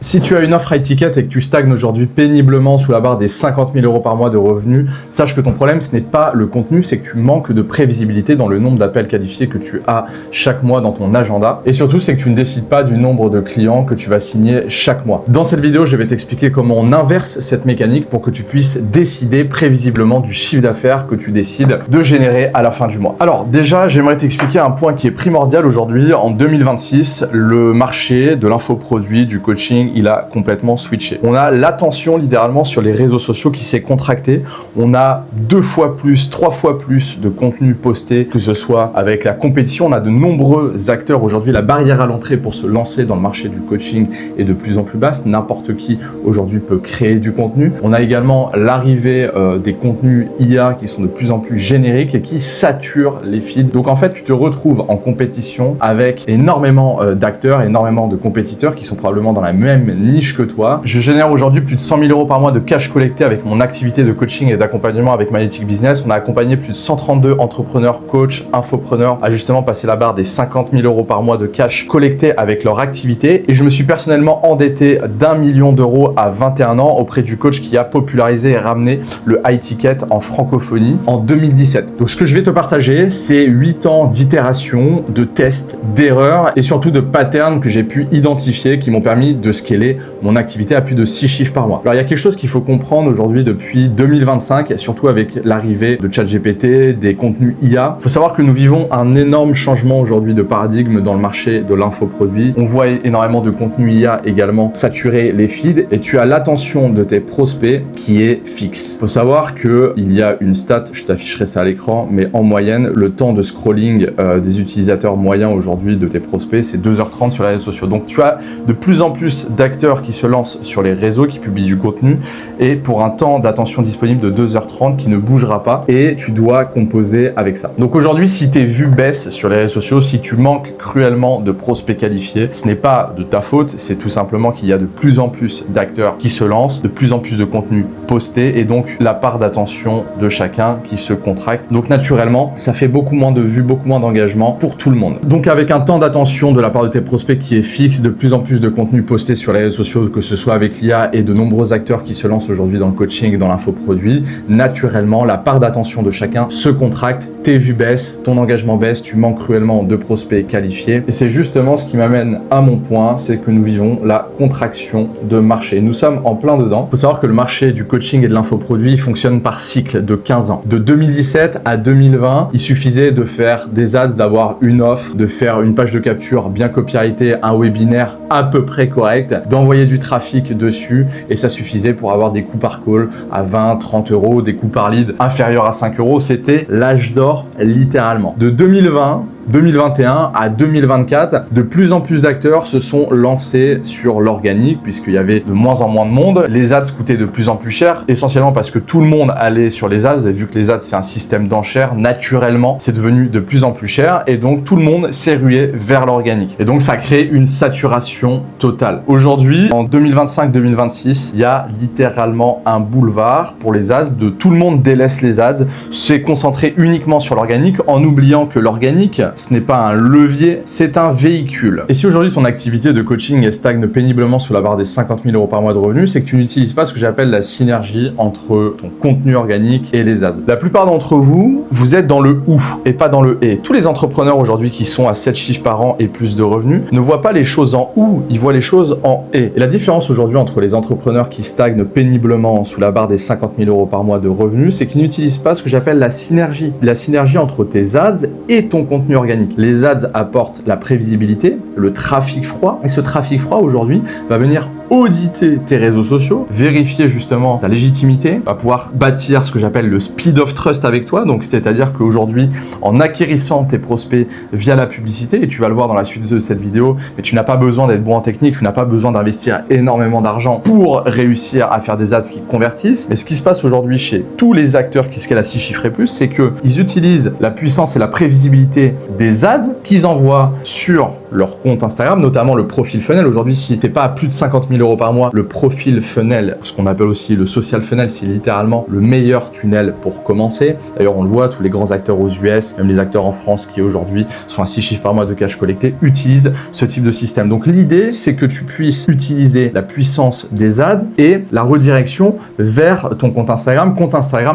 Si tu as une offre high ticket et que tu stagnes aujourd'hui péniblement sous la barre des 50 000 € par mois de revenus, sache que ton problème, ce n'est pas le contenu, c'est que tu manques de prévisibilité dans le nombre d'appels qualifiés que tu as chaque mois dans ton agenda. Et surtout, c'est que tu ne décides pas du nombre de clients que tu vas signer chaque mois. Dans cette vidéo, je vais t'expliquer comment on inverse cette mécanique pour que tu puisses décider prévisiblement du chiffre d'affaires que tu décides de générer à la fin du mois. Alors déjà, j'aimerais t'expliquer un point qui est primordial aujourd'hui. En 2026, le marché de l'infoproduit, du coaching, il a complètement switché. On a l'attention littéralement sur les réseaux sociaux qui s'est contractée. On a 2 fois plus, 3 fois plus de contenu posté, que ce soit avec la compétition. On a de nombreux acteurs aujourd'hui. La barrière à l'entrée pour se lancer dans le marché du coaching est de plus en plus basse. N'importe qui aujourd'hui peut créer du contenu. On a également l'arrivée des contenus IA qui sont de plus en plus génériques et qui saturent les feeds. Donc en fait, tu te retrouves en compétition avec énormément d'acteurs, énormément de compétiteurs qui sont probablement dans la même niche que toi. Je génère aujourd'hui plus de 100 000 € par mois de cash collecté avec mon activité de coaching et d'accompagnement avec Magnetic Business. On a accompagné plus de 132 entrepreneurs, coachs, infopreneurs à justement passer la barre des 50 000 € par mois de cash collecté avec leur activité. Et je me suis personnellement endetté d'1 million d'euros à 21 ans auprès du coach qui a popularisé et ramené le high ticket en francophonie en 2017. Donc ce que je vais te partager, c'est 8 ans d'itération, de tests, d'erreurs et surtout de patterns que j'ai pu identifier qui m'ont permis de scaler mon activité à plus de 6 chiffres par mois. Alors il y a quelque chose qu'il faut comprendre aujourd'hui depuis 2025, et surtout avec l'arrivée de ChatGPT, des contenus IA. Il faut savoir que nous vivons un énorme changement aujourd'hui de paradigme dans le marché de l'infoproduit. On voit énormément de contenus IA également saturer les feeds et tu as l'attention de tes prospects qui est fixe. Il faut savoir que il y a une stat, je t'afficherai ça à l'écran, mais en moyenne, le temps de scrolling des utilisateurs moyens aujourd'hui de tes prospects, c'est 2h30 sur les réseaux sociaux. Donc tu as de plus en plus d'acteurs qui se lancent sur les réseaux, qui publient du contenu et pour un temps d'attention disponible de 2h30 qui ne bougera pas et tu dois composer avec ça. Donc aujourd'hui, si tes vues baissent sur les réseaux sociaux, si tu manques cruellement de prospects qualifiés, ce n'est pas de ta faute, c'est tout simplement qu'il y a de plus en plus d'acteurs qui se lancent, de plus en plus de contenu posté et donc la part d'attention de chacun qui se contracte. Donc naturellement, ça fait beaucoup moins de vues, beaucoup moins d'engagement pour tout le monde. Donc avec un temps d'attention de la part de tes prospects qui est fixe, de plus en plus de contenu posté sur les réseaux sociaux, que ce soit avec l'IA et de nombreux acteurs qui se lancent aujourd'hui dans le coaching et dans l'infoproduit, naturellement, la part d'attention de chacun se contracte, tes vues baissent, ton engagement baisse, tu manques cruellement de prospects qualifiés. Et c'est justement ce qui m'amène à mon point, c'est que nous vivons la contraction de marché. Nous sommes en plein dedans. Il faut savoir que le marché du coaching et de l'infoproduit fonctionne par cycle de 15 ans. De 2017 à 2020, il suffisait de faire des ads, d'avoir une offre, de faire une page de capture bien copyrightée, un webinaire à peu près correct, d'envoyer du trafic dessus et ça suffisait pour avoir des coûts par call à 20, 30 €, des coûts par lead inférieurs à 5 €. C'était l'âge d'or littéralement. De 2021 à 2024, de plus en plus d'acteurs se sont lancés sur l'organique puisqu'il y avait de moins en moins de monde. Les ads coûtaient de plus en plus cher, essentiellement parce que tout le monde allait sur les ads et vu que les ads c'est un système d'enchères, naturellement c'est devenu de plus en plus cher et donc tout le monde s'est rué vers l'organique. Et donc ça crée une saturation totale. Aujourd'hui, en 2025-2026, il y a littéralement un boulevard pour les ads de tout le monde délaisse les ads, c'est concentré uniquement sur l'organique en oubliant que l'organique ce n'est pas un levier, c'est un véhicule. Et si aujourd'hui ton activité de coaching stagne péniblement sous la barre des 50 000 € par mois de revenus, c'est que tu n'utilises pas ce que j'appelle la synergie entre ton contenu organique et les ads. La plupart d'entre vous, vous êtes dans le ou et pas dans le et. Tous les entrepreneurs aujourd'hui qui sont à 7 chiffres par an et plus de revenus ne voient pas les choses en ou, ils voient les choses en et. Et la différence aujourd'hui entre les entrepreneurs qui stagnent péniblement sous la barre des 50 000 € par mois de revenus, c'est qu'ils n'utilisent pas ce que j'appelle la synergie. La synergie entre tes ads et ton contenu organique. Les ads apportent la prévisibilité, le trafic froid, et ce trafic froid aujourd'hui va venir auditer tes réseaux sociaux, vérifier justement ta légitimité, va pouvoir bâtir ce que j'appelle le speed of trust avec toi, donc c'est-à-dire qu'aujourd'hui, en acquérissant tes prospects via la publicité, et tu vas le voir dans la suite de cette vidéo, mais tu n'as pas besoin d'être bon en technique, tu n'as pas besoin d'investir énormément d'argent pour réussir à faire des ads qui convertissent, mais ce qui se passe aujourd'hui chez tous les acteurs qui scalent à 6 chiffres et plus, c'est qu'ils utilisent la puissance et la prévisibilité des ads qu'ils envoient sur leur compte Instagram, notamment le profil funnel. Aujourd'hui, si t'es pas à plus de 50 000 euros par mois, le profil funnel, ce qu'on appelle aussi le social funnel, c'est littéralement le meilleur tunnel pour commencer. D'ailleurs, on le voit, tous les grands acteurs aux US, même les acteurs en France qui aujourd'hui sont à 6 chiffres par mois de cash collecté, utilisent ce type de système. Donc l'idée, c'est que tu puisses utiliser la puissance des ads et la redirection vers ton compte Instagram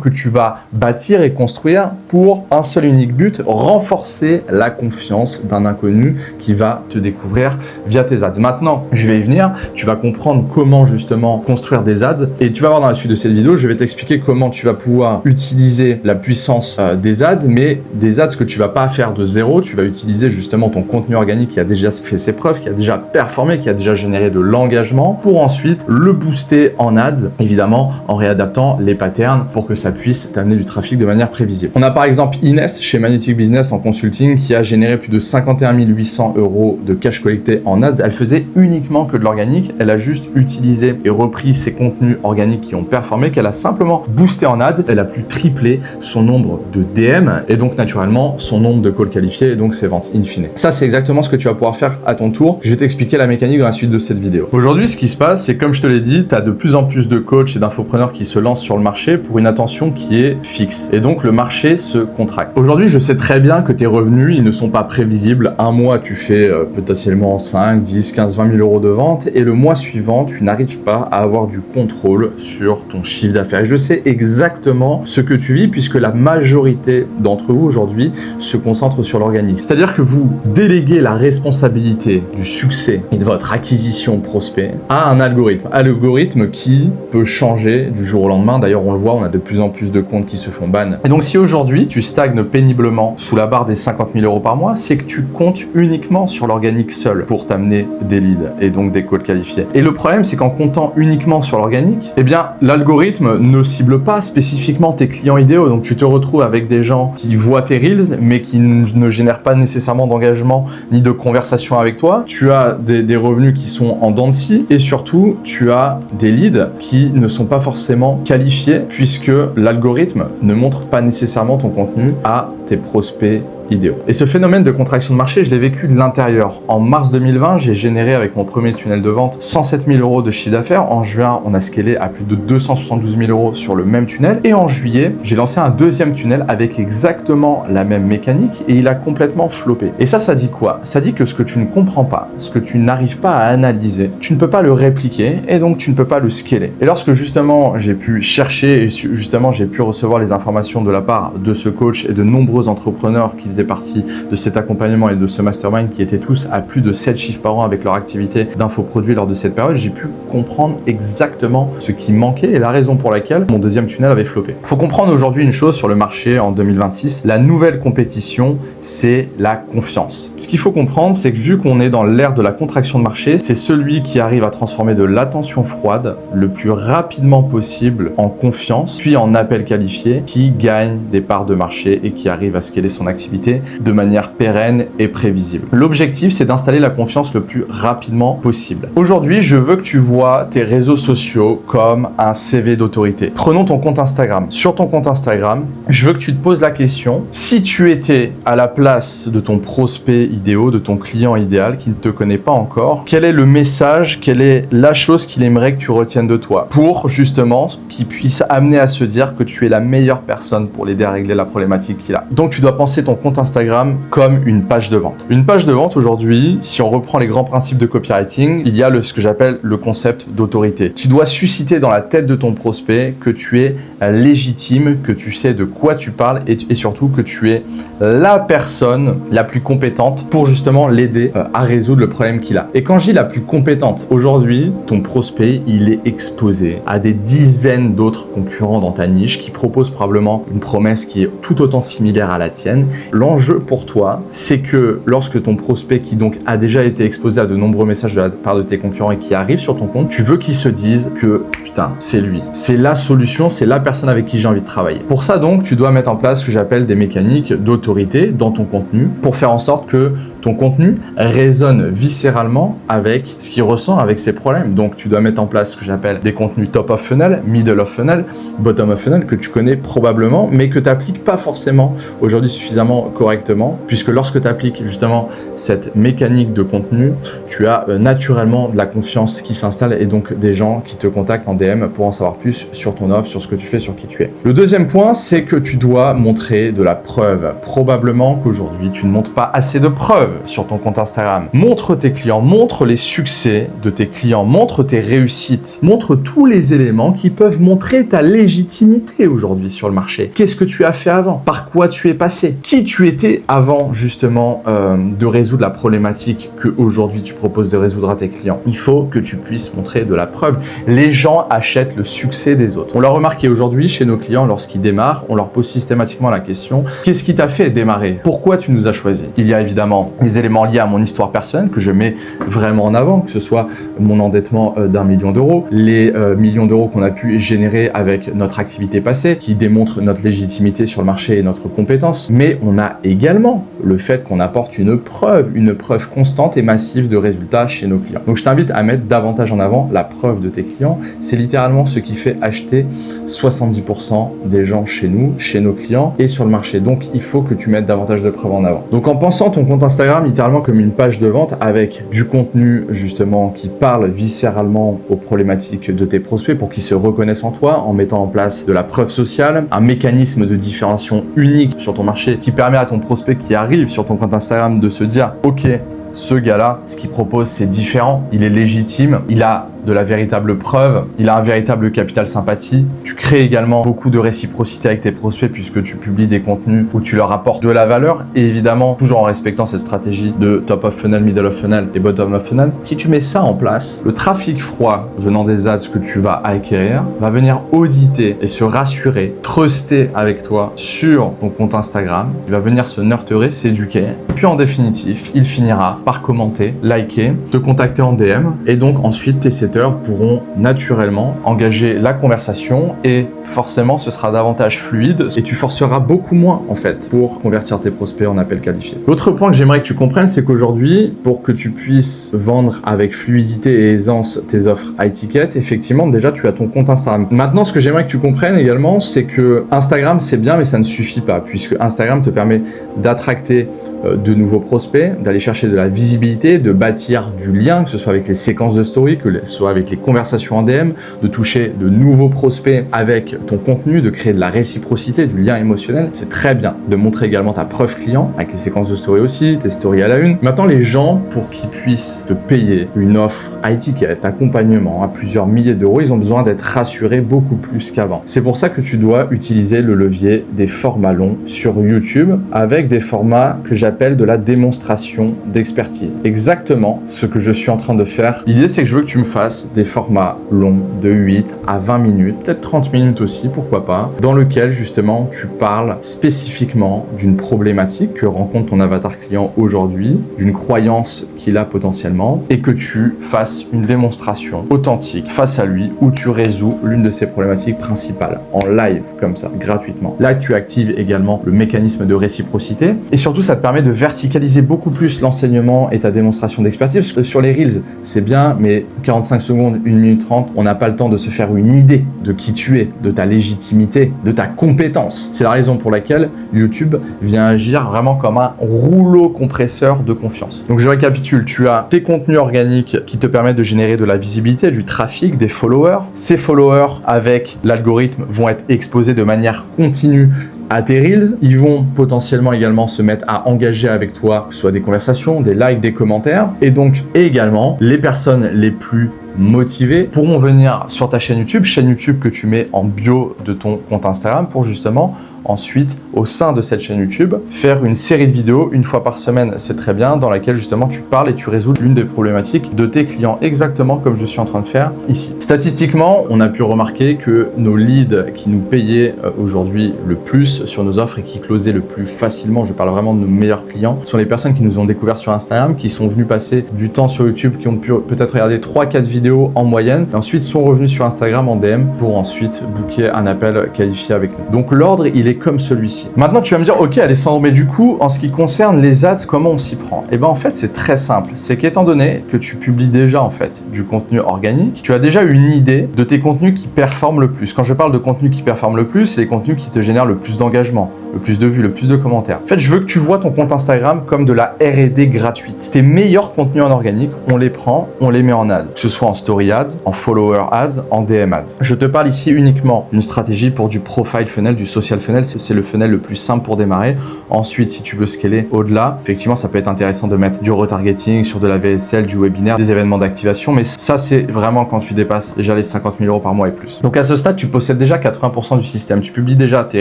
que tu vas bâtir et construire pour un seul unique but, renforcer la confiance d'un inconnu qui va te découvrir via tes ads. Maintenant, je vais y venir, tu vas comprendre comment justement construire des ads et tu vas voir dans la suite de cette vidéo, je vais t'expliquer comment tu vas pouvoir utiliser la puissance des ads, mais des ads que tu vas pas faire de zéro, tu vas utiliser justement ton contenu organique qui a déjà fait ses preuves, qui a déjà performé, qui a déjà généré de l'engagement pour ensuite le booster en ads, évidemment en réadaptant les patterns pour que ça puisse t'amener du trafic de manière prévisible. On a par exemple Inès chez Magnetic Business en consulting qui a généré plus de 51 800 euros de cash collecté en ads. Elle faisait uniquement que de l'organique. Elle a juste utilisé et repris ses contenus organiques qui ont performé, qu'elle a simplement boosté en ads. Elle a pu tripler son nombre de DM et donc naturellement son nombre de calls qualifiés et donc ses ventes in fine. Ça, c'est exactement ce que tu vas pouvoir faire à ton tour. Je vais t'expliquer la mécanique dans la suite de cette vidéo. Aujourd'hui, ce qui se passe, c'est comme je te l'ai dit, tu as de plus en plus de coachs et d'infopreneurs qui se lancent sur le marché pour une attention qui est fixe. Et donc, le marché se contracte. Aujourd'hui, je sais très bien que tes revenus, ils ne sont pas prévisibles. Un mois, tu fais potentiellement 5, 10, 15, 20 000 euros de vente et le mois suivant, tu n'arrives pas à avoir du contrôle sur ton chiffre d'affaires. Et je sais exactement ce que tu vis puisque la majorité d'entre vous aujourd'hui se concentre sur l'organique. C'est-à-dire que vous déléguez la responsabilité du succès et de votre acquisition de prospects à un algorithme qui peut changer du jour au lendemain. D'ailleurs, on le voit, on a de plus en plus de comptes qui se font ban. Et donc, si aujourd'hui, tu stagnes péniblement sous la barre des 50 000 euros par mois, c'est que tu comptes uniquement sur l'organique seul pour t'amener des leads et donc des calls qualifiés. Et le problème, c'est qu'en comptant uniquement sur l'organique, eh bien, l'algorithme ne cible pas spécifiquement tes clients idéaux. Donc, tu te retrouves avec des gens qui voient tes reels, mais qui ne génèrent pas nécessairement d'engagement ni de conversation avec toi. Tu as des revenus qui sont en dents de scie et surtout, tu as des leads qui ne sont pas forcément qualifiés puisque l'algorithme ne montre pas nécessairement ton contenu à tes prospects idéaux. Et ce phénomène de contraction de marché, je l'ai vécu de l'intérieur. En mars 2020, j'ai généré avec mon premier tunnel de vente 107 000 euros de chiffre d'affaires. En juin, on a scalé à plus de 272 000 euros sur le même tunnel. Et en juillet, j'ai lancé un deuxième tunnel avec exactement la même mécanique et il a complètement floppé. Et ça dit quoi? Ça dit que ce que tu ne comprends pas, ce que tu n'arrives pas à analyser, tu ne peux pas le répliquer et donc tu ne peux pas le scaler. Et lorsque justement j'ai pu chercher et justement j'ai pu recevoir les informations de la part de ce coach et de nombreux entrepreneurs qui faisaient partie de cet accompagnement et de ce mastermind qui étaient tous à plus de 7 chiffres par an avec leur activité d'infoproduits lors de cette période, j'ai pu comprendre exactement ce qui manquait et la raison pour laquelle mon deuxième tunnel avait floppé. Il faut comprendre aujourd'hui une chose sur le marché en 2026, la nouvelle compétition, c'est la confiance. Ce qu'il faut comprendre, c'est que vu qu'on est dans l'ère de la contraction de marché, c'est celui qui arrive à transformer de l'attention froide le plus rapidement possible en confiance, puis en appel qualifié, qui gagne des parts de marché et qui arrive à scaler son activité de manière pérenne et prévisible. L'objectif, c'est d'installer la confiance le plus rapidement possible. Aujourd'hui, je veux que tu vois tes réseaux sociaux comme un CV d'autorité. Prenons ton compte Instagram. Sur ton compte Instagram, je veux que tu te poses la question, si tu étais à la place de ton prospect idéal, de ton client idéal qui ne te connaît pas encore, quel est le message, quelle est la chose qu'il aimerait que tu retiennes de toi pour justement qu'il puisse amener à se dire que tu es la meilleure personne pour l'aider à régler la problématique qu'il a. Donc, tu dois penser ton compte Instagram comme une page de vente. Une page de vente aujourd'hui, si on reprend les grands principes de copywriting, il y a ce que j'appelle le concept d'autorité. Tu dois susciter dans la tête de ton prospect que tu es légitime, que tu sais de quoi tu parles et surtout que tu es la personne la plus compétente pour justement l'aider à résoudre le problème qu'il a. Et quand je dis la plus compétente, aujourd'hui, ton prospect, il est exposé à des dizaines d'autres concurrents dans ta niche qui proposent probablement une promesse qui est tout autant similaire à la tienne. L'enjeu pour toi, c'est que lorsque ton prospect qui donc a déjà été exposé à de nombreux messages de la part de tes concurrents et qui arrive sur ton compte, tu veux qu'il se dise que putain, c'est lui, c'est la solution, c'est la personne avec qui j'ai envie de travailler. Pour ça donc, tu dois mettre en place ce que j'appelle des mécaniques d'autorité dans ton contenu pour faire en sorte que ton contenu résonne viscéralement avec ce qu'il ressent, avec ses problèmes. Donc tu dois mettre en place ce que j'appelle des contenus top of funnel, middle of funnel, bottom of funnel que tu connais probablement mais que tu n'appliques pas forcément aujourd'hui suffisamment correctement, puisque lorsque tu appliques justement cette mécanique de contenu, tu as naturellement de la confiance qui s'installe et donc des gens qui te contactent en DM pour en savoir plus sur ton offre, sur ce que tu fais, sur qui tu es. Le deuxième point, c'est que tu dois montrer de la preuve. Probablement qu'aujourd'hui, tu ne montres pas assez de preuves sur ton compte Instagram. Montre tes clients, montre les succès de tes clients, montre tes réussites, montre tous les éléments qui peuvent montrer ta légitimité aujourd'hui sur le marché. Qu'est-ce que tu as fait avant? Par quoi tu es passé? Qui tu étais avant justement de résoudre la problématique que aujourd'hui tu proposes de résoudre à tes clients? Il faut que tu puisses montrer de la preuve. Les gens achètent le succès des autres. On l'a remarqué aujourd'hui chez nos clients, lorsqu'ils démarrent, on leur pose systématiquement la question: qu'est-ce qui t'a fait démarrer? Pourquoi tu nous as choisi? Il y a évidemment les éléments liés à mon histoire personnelle que je mets vraiment en avant, que ce soit mon endettement d'1 million d'euros, les millions d'euros qu'on a pu générer avec notre activité passée, qui démontrent notre légitimité sur le marché et notre compétence. Mais on a également le fait qu'on apporte une preuve constante et massive de résultats chez nos clients. Donc je t'invite à mettre davantage en avant la preuve de tes clients. C'est littéralement ce qui fait acheter 70% des gens chez nous, chez nos clients et sur le marché. Donc il faut que tu mettes davantage de preuves en avant. Donc en pensant ton compte Instagram littéralement comme une page de vente avec du contenu justement qui parle viscéralement aux problématiques de tes prospects pour qu'ils se reconnaissent en toi, en mettant en place de la preuve sociale, un mécanisme de différenciation unique sur ton marché qui permet à ton prospect qui arrive sur ton compte Instagram de se dire: ok, ce gars-là, ce qu'il propose, c'est différent, il est légitime, il a de la véritable preuve, il a un véritable capital sympathie. Tu crées également beaucoup de réciprocité avec tes prospects puisque tu publies des contenus où tu leur apportes de la valeur et évidemment toujours en respectant cette stratégie de top of funnel, middle of funnel et bottom of funnel. Si tu mets ça en place, le trafic froid venant des ads que tu vas acquérir va venir auditer et se rassurer, truster avec toi sur ton compte Instagram. Il va venir se nurturer, s'éduquer. Puis en définitif, il finira par commenter, liker, te contacter en DM et donc ensuite tes setters pourront naturellement engager la conversation et forcément ce sera davantage fluide et tu forceras beaucoup moins en fait pour convertir tes prospects en appels qualifiés. L'autre point que j'aimerais que tu comprennes, c'est qu'aujourd'hui, pour que tu puisses vendre avec fluidité et aisance tes offres high ticket, effectivement déjà tu as ton compte Instagram. Maintenant, ce que j'aimerais que tu comprennes également, c'est que Instagram c'est bien mais ça ne suffit pas puisque Instagram te permet d'attracter de nouveaux prospects, d'aller chercher de la visibilité, de bâtir du lien, que ce soit avec les séquences de story, que ce soit avec les conversations en DM, de toucher de nouveaux prospects avec ton contenu, de créer de la réciprocité, du lien émotionnel. C'est très bien de montrer également ta preuve client avec les séquences de story aussi, tes stories à la une. Maintenant, les gens, pour qu'ils puissent te payer une offre high ticket, accompagnement à plusieurs milliers d'euros, ils ont besoin d'être rassurés beaucoup plus qu'avant. C'est pour ça que tu dois utiliser le levier des formats longs sur YouTube avec des formats que j'appelle de la démonstration d'expertise. Exactement ce que je suis en train de faire. L'idée, c'est que je veux que tu me fasses des formats longs de 8 à 20 minutes, peut-être 30 minutes aussi, pourquoi pas, dans lequel justement tu parles spécifiquement d'une problématique que rencontre ton avatar client aujourd'hui, d'une croyance qu'il a potentiellement, et que tu fasses une démonstration authentique face à lui où tu résous l'une de ses problématiques principales en live comme ça, gratuitement. Là, tu actives également le mécanisme de réciprocité et surtout, ça te permet de verticaliser beaucoup plus l'enseignement et ta démonstration d'expertise. Sur les Reels, c'est bien, mais 45 secondes, 1 minute 30, on n'a pas le temps de se faire une idée de qui tu es, de ta légitimité, de ta compétence. C'est la raison pour laquelle YouTube vient agir vraiment comme un rouleau compresseur de confiance. Donc je récapitule, tu as tes contenus organiques qui te permettent de générer de la visibilité, du trafic, des followers. Ces followers, avec l'algorithme, vont être exposés de manière continue à tes Reels. Ils vont potentiellement également se mettre à engager avec toi, que ce soit des conversations, des likes, des commentaires. Et donc, également, les personnes les plus motivés pourront venir sur ta chaîne YouTube que tu mets en bio de ton compte Instagram pour justement ensuite, au sein de cette chaîne YouTube, faire une série de vidéos une fois par semaine, c'est très bien, dans laquelle justement tu parles et tu résous l'une des problématiques de tes clients, exactement comme je suis en train de faire ici. Statistiquement, on a pu remarquer que nos leads qui nous payaient aujourd'hui le plus sur nos offres et qui closaient le plus facilement, je parle vraiment de nos meilleurs clients, sont les personnes qui nous ont découvert sur Instagram, qui sont venus passer du temps sur YouTube, qui ont pu peut-être regarder 3-4 vidéos en moyenne, et ensuite sont revenus sur Instagram en DM pour ensuite booker un appel qualifié avec nous. Donc l'ordre, il est comme celui-ci. aussi. Maintenant, tu vas me dire, ok Alessandro, mais du coup, en ce qui concerne les ads, comment on s'y prend? Eh ben en fait, c'est très simple. C'est qu'étant donné que tu publies déjà en fait du contenu organique, tu as déjà une idée de tes contenus qui performent le plus. Quand je parle de contenu qui performe le plus, c'est les contenus qui te génèrent le plus d'engagement, le plus de vues, le plus de commentaires. En fait, je veux que tu vois ton compte Instagram comme de la R&D gratuite. Tes meilleurs contenus en organique, on les prend, on les met en ads, que ce soit en story ads, en follower ads, en DM ads. Je te parle ici uniquement d'une stratégie pour du profile funnel, du social funnel. C'est le funnel le plus simple pour démarrer. Ensuite, si tu veux scaler au-delà, effectivement, ça peut être intéressant de mettre du retargeting sur de la VSL, du webinaire, des événements d'activation, mais ça, c'est vraiment quand tu dépasses déjà les 50 000 € par mois et plus. Donc à ce stade, tu possèdes déjà 80% du système. Tu publies déjà tes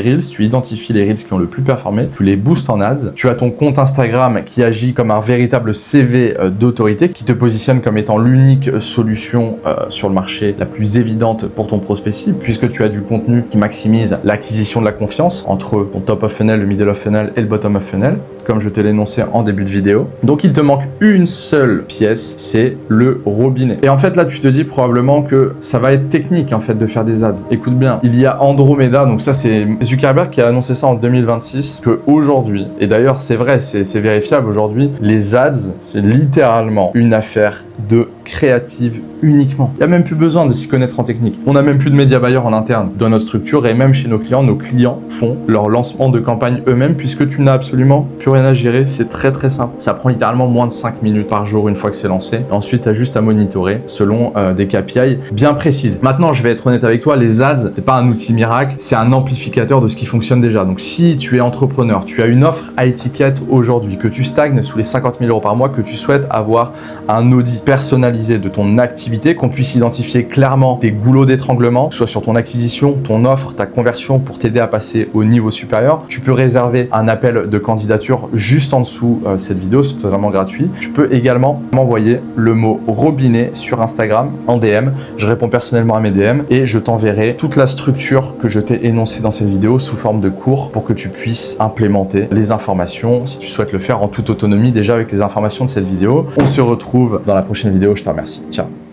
Reels, tu identifies les Reels qui ont le plus performé, tu les boostes en ads, tu as ton compte Instagram qui agit comme un véritable CV d'autorité, qui te positionne comme étant l'unique solution sur le marché la plus évidente pour ton prospect cible, puisque tu as du contenu qui maximise l'acquisition de la confiance entre ton top of funnel, le middle of funnel et le bottom of funnel, comme je te l'ai énoncé en début de vidéo. Donc il te manque une seule pièce, c'est le robinet. Et en fait là tu te dis probablement que ça va être technique en fait de faire des ads. Écoute bien, il y a Andromeda, donc ça c'est Zuckerberg qui a annoncé ça en 2026, que aujourd'hui, et d'ailleurs c'est vrai, c'est vérifiable aujourd'hui, les ads c'est littéralement une affaire de créative uniquement. Il n'y a même plus besoin de s'y connaître en technique. On n'a même plus de média buyer en interne dans notre structure et même chez nos clients font leur lancement de campagne eux-mêmes puisque tu n'as absolument plus rien à gérer. C'est très très simple. Ça prend littéralement moins de 5 minutes par jour une fois que c'est lancé. Ensuite, tu as juste à monitorer selon des KPI bien précises. Maintenant, je vais être honnête avec toi, les ads, c'est pas un outil miracle, c'est un amplificateur de ce qui fonctionne déjà. Donc si tu es entrepreneur, tu as une offre à étiquette aujourd'hui, que tu stagnes sous les 50 000 € par mois, que tu souhaites avoir un audit personnalisé de ton activité, qu'on puisse identifier clairement tes goulots d'étranglement, soit sur ton acquisition, ton offre, ta conversion pour t'aider à passer au niveau supérieur, tu peux réserver un appel de candidature juste en dessous cette vidéo, c'est totalement gratuit. Tu peux également m'envoyer le mot robinet sur Instagram en DM. Je réponds personnellement à mes DM et je t'enverrai toute la structure que je t'ai énoncée dans cette vidéo sous forme de cours pour que tu puisses implémenter les informations si tu souhaites le faire en toute autonomie déjà avec les informations de cette vidéo. On se retrouve dans la prochaine vidéo. Je te remercie. Ciao.